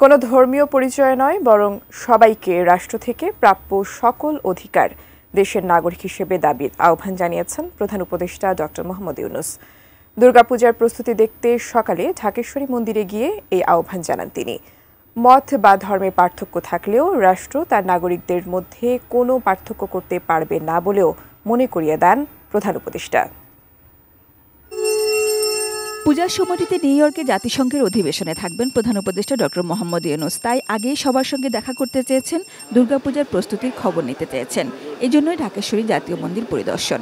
কোনো ধর্মীয় পরিচয় নয়, বরং সবাইকে রাষ্ট্র থেকে প্রাপ্য সকল অধিকার দেশের নাগরিক হিসেবে দাবির আহ্বান জানিয়েছেন প্রধান উপদেষ্টা ডক্টর মোহাম্মদ ইউনূস। দুর্গাপূজার প্রস্তুতি দেখতে সকালে ঢাকেশ্বরী মন্দিরে গিয়ে এই আহ্বান জানান তিনি। মত বা ধর্মের পার্থক্য থাকলেও রাষ্ট্র তার নাগরিকদের মধ্যে কোনো পার্থক্য করতে পারবে না বলেও মনে করিয়ে দেন প্রধান উপদেষ্টা। পূজার সময়টিতে নিউ ইয়র্কে জাতিসংঘের অধিবেশনে থাকবেন প্রধান উপদেষ্টা ডক্টর মোহাম্মদ ইউনূস। তাই আগেই সবার সঙ্গে দেখা করতে চেয়েছেন, দুর্গাপূজার প্রস্তুতির খবর নিতে চেয়েছেন। এজন্যই ঢাকেশ্বরী জাতীয় মন্দির পরিদর্শন।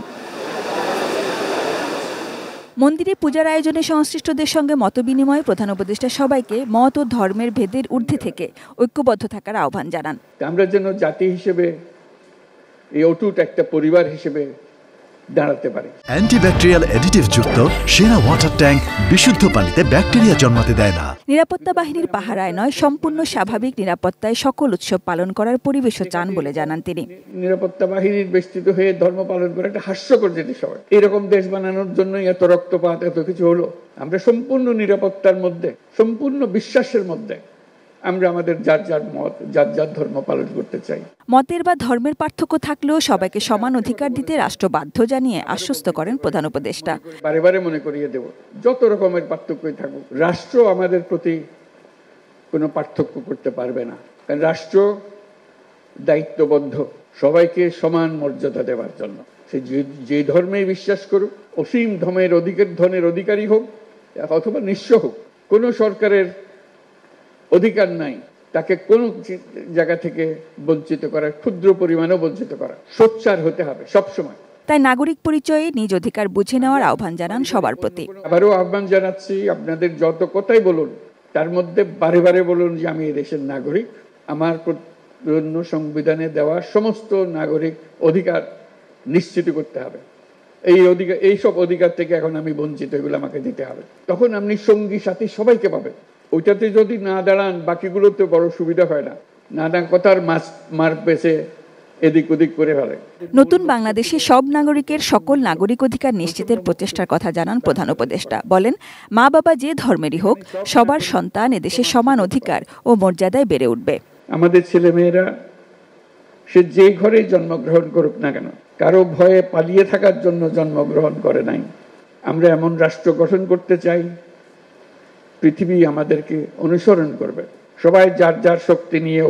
মন্দিরে পূজার আয়োজনে সংশ্লিষ্টদের সঙ্গে মতবিনিময়ে প্রধান উপদেষ্টা সবাইকে মত ও ধর্মের ভেদের ঊর্ধ্বে থেকে ঐক্যবদ্ধ থাকার আহ্বান জানান। আমরা যেন জাতি হিসেবে এই অটুট একটা পরিবার হিসেবে দাঁড়াতে পারে। অ্যান্টিব্যাকটেরিয়াল অ্যাডিটিভ যুক্ত সেরা ওয়াটার ট্যাঙ্ক বিশুদ্ধ পানিতে ব্যাকটেরিয়া জন্মাতে দেয় না। নিরাপত্তা বাহিনীর পাহারায় নয়, সম্পূর্ণ স্বাভাবিক নিরাপত্তায় সকল উৎসব পালন করার পরিবেশও চান বলে জানান তিনি। নিরাপত্তা বাহিনীর বেষ্টিত হয়ে ধর্ম পালন করা একটা হাস্যকর জিনিস হয়। এরকম দেশ বানানোর জন্যই এত রক্তপাত, এত কিছু হলো। আমরা সম্পূর্ণ নিরাপত্তার মধ্যে, সম্পূর্ণ বিশ্বাসের মধ্যে আমরা আমাদের যার যার মত, যার যার ধর্ম পালন করতে চাই। মতের বা ধর্মের পার্থক্য থাকলেও সবাইকে সমান অধিকার দিতে রাষ্ট্র বাধ্য জানিয়ে আশ্বস্ত করেন প্রধান উপদেষ্টা। বারে বারে মনে করিয়ে দেব, যত রকমের পার্থক্যই থাকুক, রাষ্ট্র আমাদের প্রতি কোনো পার্থক্য করতে পারবে না। কারণ রাষ্ট্র দায়িত্ববদ্ধ সবাইকে সমান মর্যাদা দেওয়ার জন্য। সে যে ধর্মেই বিশ্বাস করুক, অসীম ধনের অধিকারী হোক অথবা নিঃস্ব হোক, কোনো সরকারের অধিকার নাই তাকে কোন জায়গা থেকে বঞ্চিত করার, ক্ষুদ্র পরিমাণেও বঞ্চিত করা। সোচ্চার হতে হবে সবসময়। তাই নাগরিক পরিচয়ে নিজ অধিকার বুঝে নেওয়ার আহ্বান জানান সবার প্রতি। আবারও আহ্বান জানাচ্ছি, আপনাদের যত কথাই বলুন তার মধ্যে বারে বারে বলুন যে আমি এই দেশের নাগরিক। আমার জন্য সংবিধানে দেওয়া সমস্ত নাগরিক অধিকার নিশ্চিত করতে হবে। এইসব অধিকার থেকে এখন আমি বঞ্চিত, এগুলো আমাকে দিতে হবে। তখন আপনি সঙ্গী সাথী সবাইকে পাবেন। ওইটাতে যদি না দাঁড়ান, বাকিগুলোতে বড় সুবিধা হয় না। নানা কথার মার পেছে এদিক ওদিক করে ফেলে। নতুন বাংলাদেশে সব নাগরিকের সকল নাগরিক অধিকার নিশ্চিতের প্রচেষ্টার কথা জানান প্রধান উপদেষ্টা। বলেন, মা বাবা যে ধর্মেরই হোক, সবার সন্তান এদেশে সমান অধিকার ও মর্যাদায় বেড়ে উঠবে। আমাদের ছেলে মেয়েরা সে যে ঘরে জন্মগ্রহণ করুক না কেন, কারো ভয়ে পালিয়ে থাকার জন্য জন্মগ্রহণ করে নাই। আমরা এমন রাষ্ট্র গঠন করতে চাই, পৃথিবী আমাদেরকে অনুসরণ করবে। সবাই যার যার শক্তি নিয়ে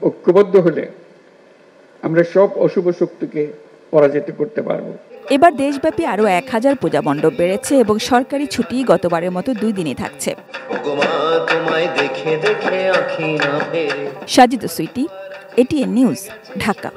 ঐক্যবদ্ধ হলে আমরা সব অশুভ শক্তিকে পরাজিত করতে পারবো। এবার দেশব্যাপী আরো 1000 পূজা মণ্ডপ বেড়েছে এবং সরকারি ছুটি গতবারের মতো 2 দিনই থাকছে। Sajid Sweety, ATN news, Dhaka.